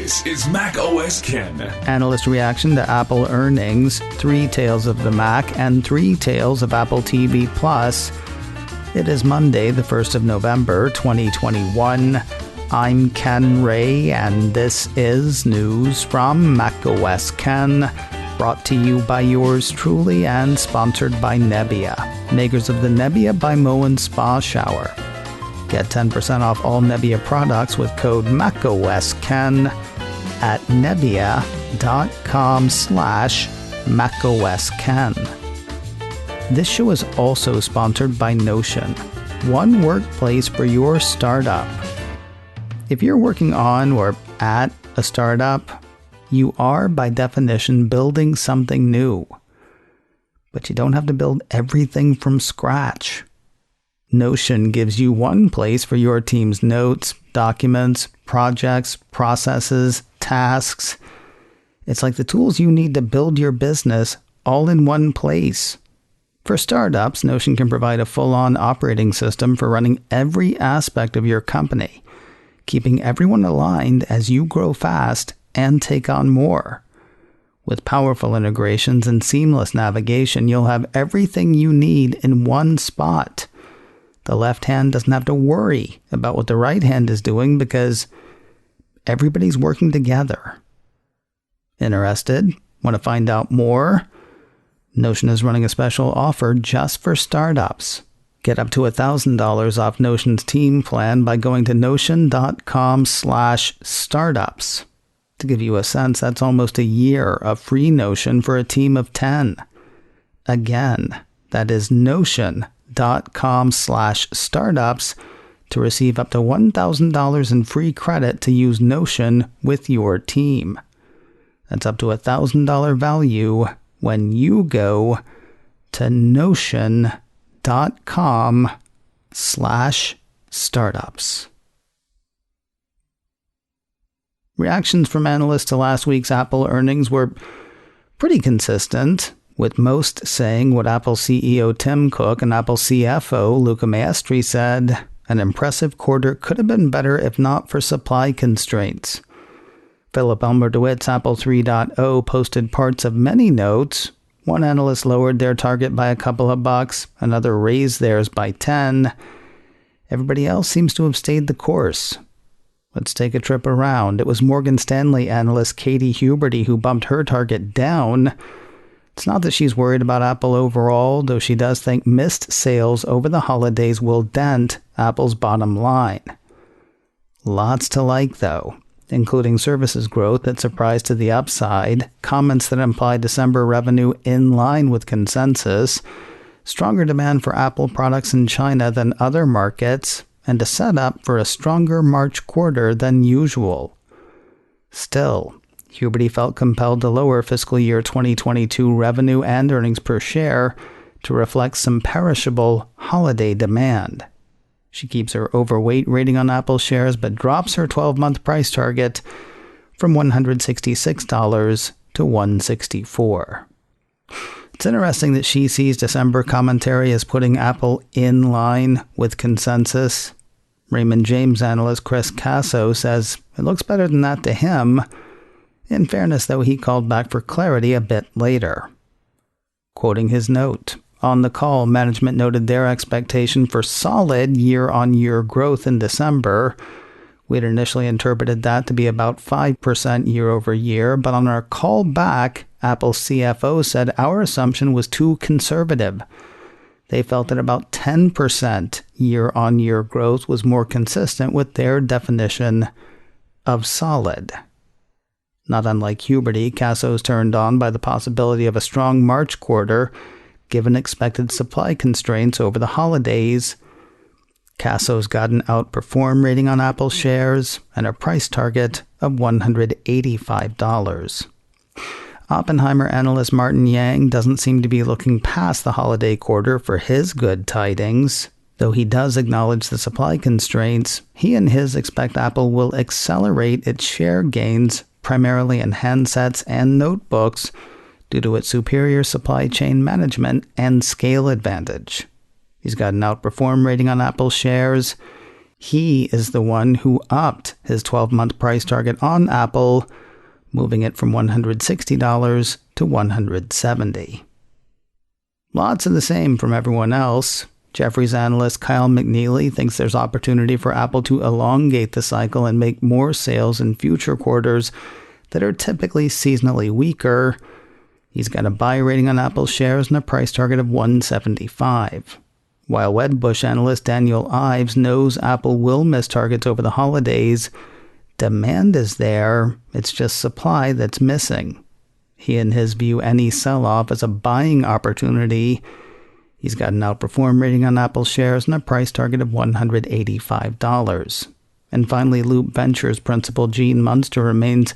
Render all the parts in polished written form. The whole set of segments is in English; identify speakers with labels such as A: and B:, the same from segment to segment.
A: This is macOS Ken.
B: Analyst reaction to Apple earnings, 3 tales of the Mac, and 3 tales of Apple TV Plus. It is Monday, the 1st of November, 2021. I'm Ken Ray, and this is news from macOS Ken, brought to you by yours truly and sponsored by Nebia, makers of the Nebia by Moen Spa Shower. Get 10% off all Nebia products with code macOSKen at nebia.com/macOSKen. This show is also sponsored by Notion, one workplace for your startup. If you're working on or at a startup, you are by definition building something new. But you don't have to build everything from scratch. Notion gives you one place for your team's notes, documents, projects, processes, tasks. It's like the tools you need to build your business all in one place. For startups, Notion can provide a full-on operating system for running every aspect of your company, keeping everyone aligned as you grow fast and take on more. With powerful integrations and seamless navigation, you'll have everything you need in one spot. The left hand doesn't have to worry about what the right hand is doing because everybody's working together. Interested? Want to find out more? Notion is running a special offer just for startups. Get up to $1,000 off Notion's team plan by going to notion.com/startups. To give you a sense, that's almost a year of free Notion for a team of 10. Again, that is notion.com/startups to receive up to $1,000 in free credit to use Notion with your team. That's up to $1,000 value when you go to notion.com/startups. Reactions from analysts to last week's Apple earnings were pretty consistent, with most saying what Apple CEO Tim Cook and Apple CFO Luca Maestri said: an impressive quarter could have been better if not for supply constraints. Philip Elmer DeWitt's Apple 3.0 posted parts of many notes. One analyst lowered their target by a couple of bucks, another raised theirs by 10. Everybody else seems to have stayed the course. Let's take a trip around. It was Morgan Stanley analyst Katie Huberty who bumped her target down. It's not that she's worried about Apple overall, though she does think missed sales over the holidays will dent Apple's bottom line. Lots to like, though, including services growth that surprised to the upside, comments that imply December revenue in line with consensus, stronger demand for Apple products in China than other markets, and a setup for a stronger March quarter than usual. Still, Huberty felt compelled to lower fiscal year 2022 revenue and earnings per share to reflect some perishable holiday demand. She keeps her overweight rating on Apple shares but drops her 12-month price target from $166 to $164. It's interesting that she sees December commentary as putting Apple in line with consensus. Raymond James analyst Chris Casso says it looks better than that to him. In fairness, though, he called back for clarity a bit later. Quoting his note, on the call, management noted their expectation for solid year-on-year growth in December. We'd initially interpreted that to be about 5% year-over-year, but on our call back, Apple's CFO said our assumption was too conservative. They felt that about 10% year-on-year growth was more consistent with their definition of solid. Not unlike Huberty, Casso's turned on by the possibility of a strong March quarter, given expected supply constraints over the holidays. Casso's got an outperform rating on Apple shares and a price target of $185. Oppenheimer analyst Martin Yang doesn't seem to be looking past the holiday quarter for his good tidings. Though he does acknowledge the supply constraints, he and his expect Apple will accelerate its share gains primarily in handsets and notebooks due to its superior supply chain management and scale advantage. He's got an outperform rating on Apple shares. He is the one who upped his 12-month price target on Apple, moving it from $160 to $170. Lots of the same from everyone else. Jefferies analyst Kyle McNeely thinks there's opportunity for Apple to elongate the cycle and make more sales in future quarters that are typically seasonally weaker. He's got a buy rating on Apple shares and a price target of $175. While Wedbush analyst Daniel Ives knows Apple will miss targets over the holidays, demand is there, it's just supply that's missing. He, in his view, any sell-off as a buying opportunity. He's got an outperform rating on Apple shares and a price target of $185. And finally, Loop Ventures principal Gene Munster remains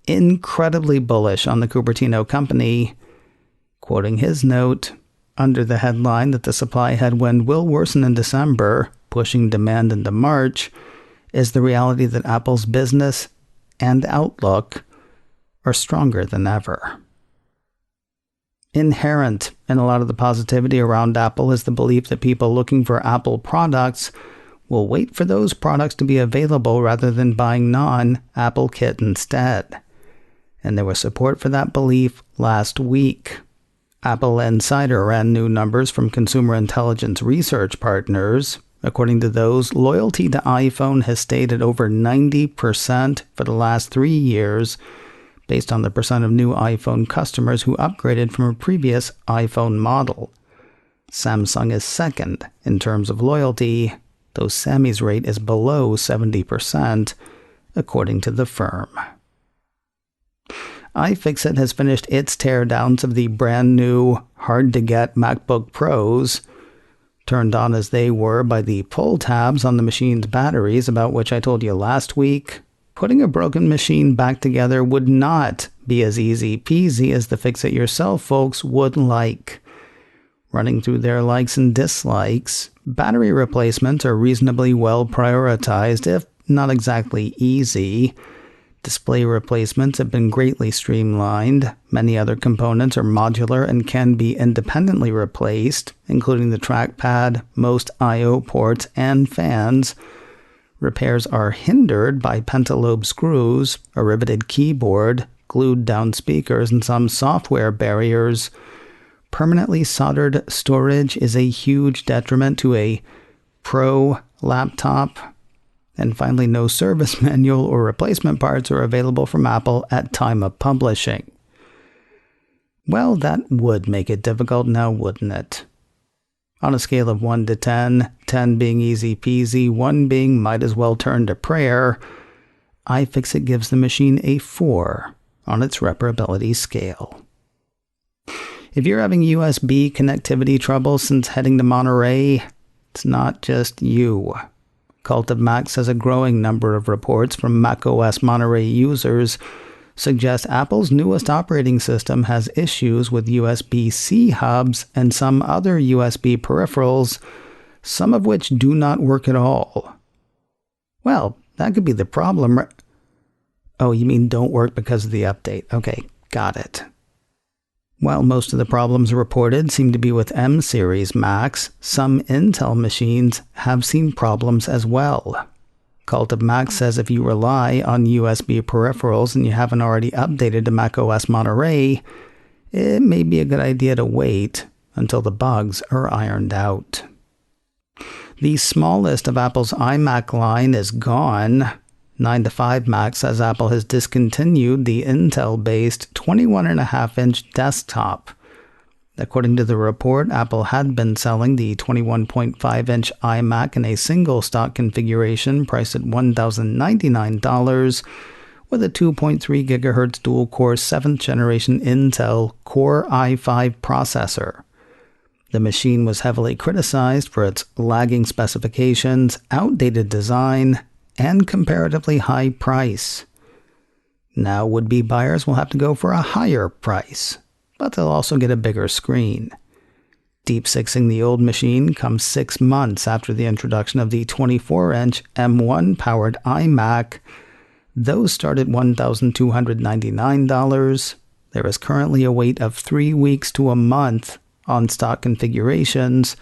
B: incredibly bullish on the Cupertino company, quoting his note, under the headline that the supply headwind will worsen in December, pushing demand into March, is the reality that Apple's business and outlook are stronger than ever. Inherent in a lot of the positivity around Apple is the belief that people looking for Apple products will wait for those products to be available rather than buying non-Apple kit instead. And there was support for that belief last week. Apple Insider ran new numbers from consumer intelligence research partners. According to those, loyalty to iPhone has stayed at over 90% for the last 3 years, based on the percent of new iPhone customers who upgraded from a previous iPhone model. Samsung is second in terms of loyalty, though Sammy's rate is below 70%, according to the firm. iFixit has finished its teardowns of the brand new, hard-to-get MacBook Pros, turned on as they were by the pull tabs on the machine's batteries, about which I told you last week. Putting a broken machine back together would not be as easy peasy as the fix-it-yourself folks would like. Running through their likes and dislikes, battery replacements are reasonably well prioritized, if not exactly easy. Display replacements have been greatly streamlined. Many other components are modular and can be independently replaced, including the trackpad, most I/O ports, and fans. Repairs are hindered by pentalobe screws, a riveted keyboard, glued down speakers, and some software barriers. Permanently soldered storage is a huge detriment to a Pro laptop. And finally, no service manual or replacement parts are available from Apple at time of publishing. Well, that would make it difficult now, wouldn't it? On a scale of 1 to 10, 10 being easy peasy, 1 being might as well turn to prayer, iFixit gives the machine a 4 on its repairability scale. If you're having USB connectivity trouble since heading to Monterey, it's not just you. Cult of Mac says a growing number of reports from macOS Monterey users suggest Apple's newest operating system has issues with USB-C hubs and some other USB peripherals, some of which do not work at all. Well, that could be the problem. Oh, you mean don't work because of the update. Okay, got it. While most of the problems reported seem to be with M-series Macs, some Intel machines have seen problems as well. Cult of Mac says if you rely on USB peripherals and you haven't already updated to macOS Monterey, it may be a good idea to wait until the bugs are ironed out. The smallest of Apple's iMac line is gone. 9 to 5 Mac says Apple has discontinued the Intel-based 21.5-inch desktop. According to the report, Apple had been selling the 21.5-inch iMac in a single stock configuration priced at $1,099 with a 2.3 GHz dual-core 7th generation Intel Core i5 processor. The machine was heavily criticized for its lagging specifications, outdated design, and comparatively high price. Now would-be buyers will have to go for a higher price, but they'll also get a bigger screen. Deep sixing the old machine comes 6 months after the introduction of the 24-inch M1-powered iMac. Those start at $1,299. There is currently a wait of 3 weeks to a month on stock configurations.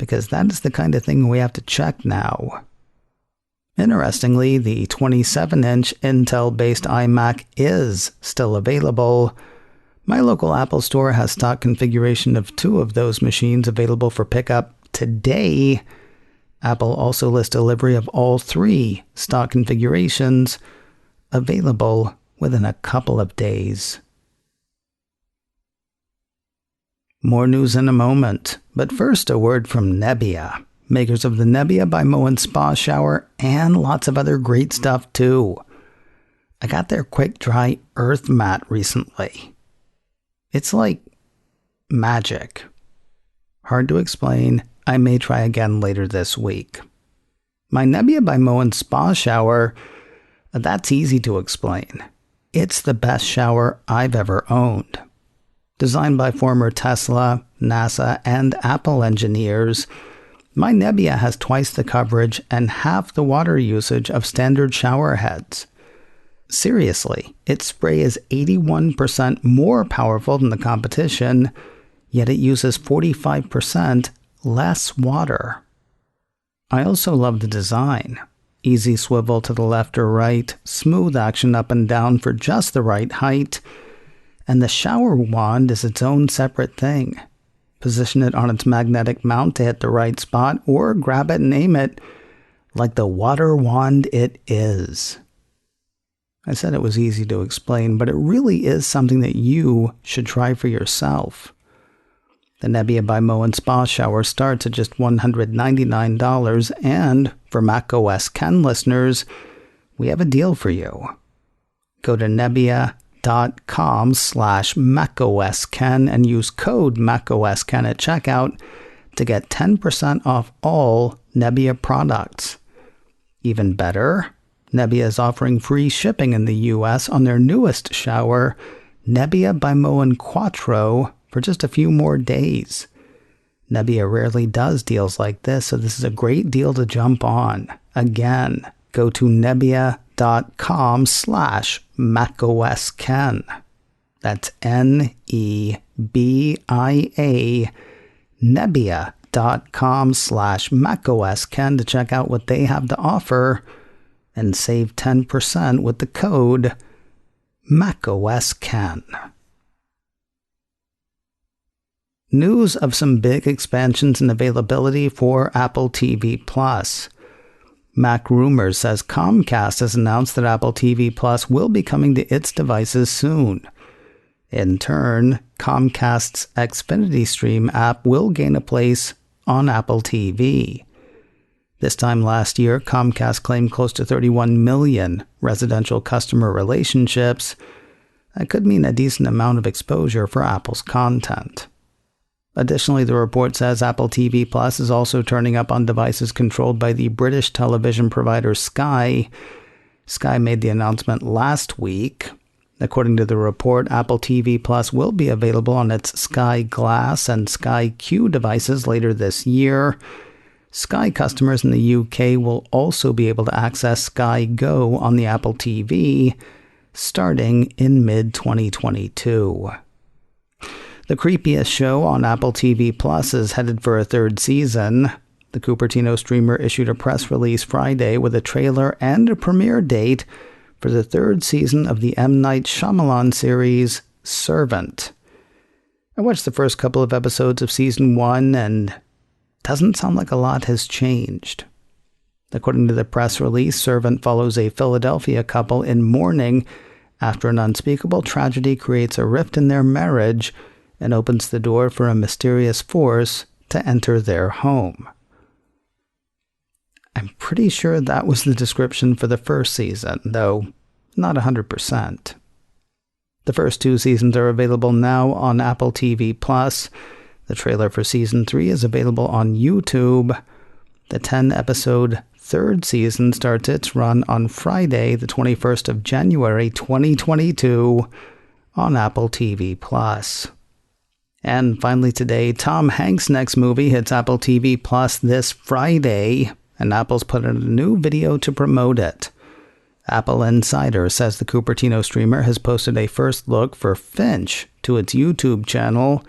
B: because that is the kind of thing we have to check now. Interestingly, the 27-inch Intel-based iMac is still available. My local Apple store has stock configuration of 2 of those machines available for pickup today. Apple also lists delivery of all 3 stock configurations available within a couple of days. More news in a moment, but first a word from Nebia, makers of the Nebia by Moen Spa Shower and lots of other great stuff too. I got their quick dry earth mat recently. It's like magic. Hard to explain. I may try again later this week. My Nebia by Moen Spa Shower, that's easy to explain. It's the best shower I've ever owned. Designed by former Tesla, NASA, and Apple engineers, my Nebia has twice the coverage and half the water usage of standard shower heads. Seriously, its spray is 81% more powerful than the competition, yet it uses 45% less water. I also love the design. Easy swivel to the left or right, smooth action up and down for just the right height, and the shower wand is its own separate thing. Position it on its magnetic mount to hit the right spot, or grab it and aim it like the water wand it is. I said it was easy to explain, but it really is something that you should try for yourself. The Nebia by Moen Spa Shower starts at just $199, and for macOS Ken listeners, we have a deal for you. Go to Nebia.com/macOSKen and use code macOSKen at checkout to get 10% off all Nebia products. Even better, Nebia is offering free shipping in the US on their newest shower, Nebia by Moen Quattro, for just a few more days. Nebia rarely does deals like this, so this is a great deal to jump on. Again, go to Nebia.com/macOSKen. That's Nebia, Nebia.com/macOSKen to check out what they have to offer and save 10% with the code macOSKen. News of some big expansions and availability for Apple TV Plus. Mac Rumors says Comcast has announced that Apple TV Plus will be coming to its devices soon. In turn, Comcast's Xfinity Stream app will gain a place on Apple TV. This time last year, Comcast claimed close to 31 million residential customer relationships. That could mean a decent amount of exposure for Apple's content. Additionally, the report says Apple TV Plus is also turning up on devices controlled by the British television provider Sky. Sky made the announcement last week. According to the report, Apple TV Plus will be available on its Sky Glass and Sky Q devices later this year. Sky customers in the UK will also be able to access Sky Go on the Apple TV, starting in mid-2022. The creepiest show on Apple TV Plus is headed for a 3rd season. The Cupertino streamer issued a press release Friday with a trailer and a premiere date for the 3rd season of the M. Night Shyamalan series, Servant. I watched the first couple of episodes of season 1 and doesn't sound like a lot has changed. According to the press release, Servant follows a Philadelphia couple in mourning after an unspeakable tragedy creates a rift in their marriage and opens the door for a mysterious force to enter their home. I'm pretty sure that was the description for the first season, though not 100%. The first 2 seasons are available now on Apple TV+. The trailer for Season 3 is available on YouTube. The 10-episode 3rd season starts its run on Friday, the 21st of January 2022 on Apple TV+. And finally today, Tom Hanks' next movie hits Apple TV Plus this Friday, and Apple's put out a new video to promote it. Apple Insider says the Cupertino streamer has posted a first look for Finch to its YouTube channel.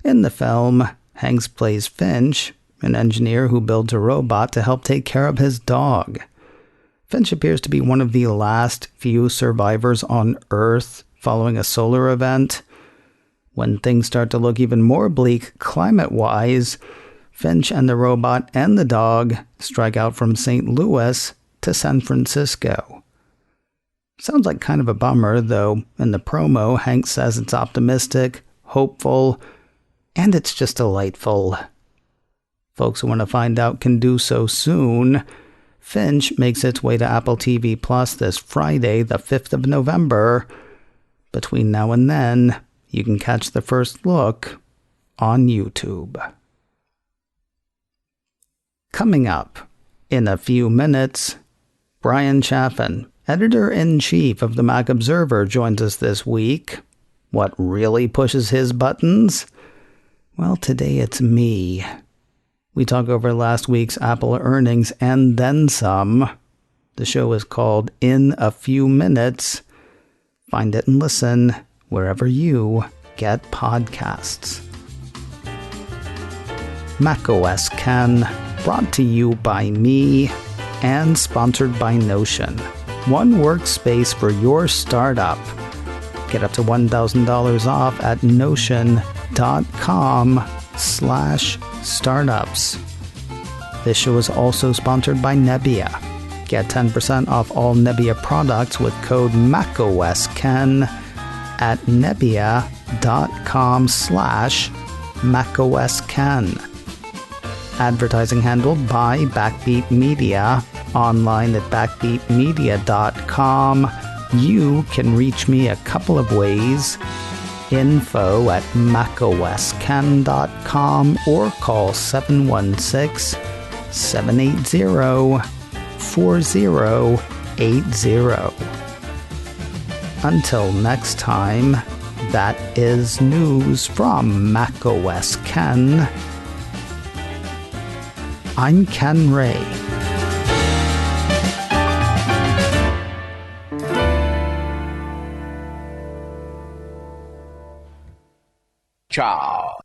B: In the film, Hanks plays Finch, an engineer who builds a robot to help take care of his dog. Finch appears to be one of the last few survivors on Earth following a solar event. When things start to look even more bleak climate-wise, Finch and the robot and the dog strike out from St. Louis to San Francisco. Sounds like kind of a bummer, though in the promo, Hank says it's optimistic, hopeful, and it's just delightful. Folks who want to find out can do so soon. Finch makes its way to Apple TV Plus this Friday, the 5th of November. Between now and then, you can catch the first look on YouTube. Coming up in a few minutes, Brian Chaffin, editor-in-chief of the Mac Observer, joins us this week. What really pushes his buttons? Well, today it's me. We talk over last week's Apple earnings and then some. The show is called In a Few Minutes. Find it and listen wherever you get podcasts. macOS Ken, brought to you by me and sponsored by Notion. One workspace for your startup. Get up to $1,000 off at notion.com/startups. This show is also sponsored by Nebia. Get 10% off all Nebia products with code macOSken at nebia.com/macOSken. Advertising handled by Backbeat Media. Online at backbeatmedia.com. You can reach me a couple of ways. Info at macosken.com or call 716-780-4080. Until next time, that is news from macOS Ken. I'm Ken Ray.
C: Ciao.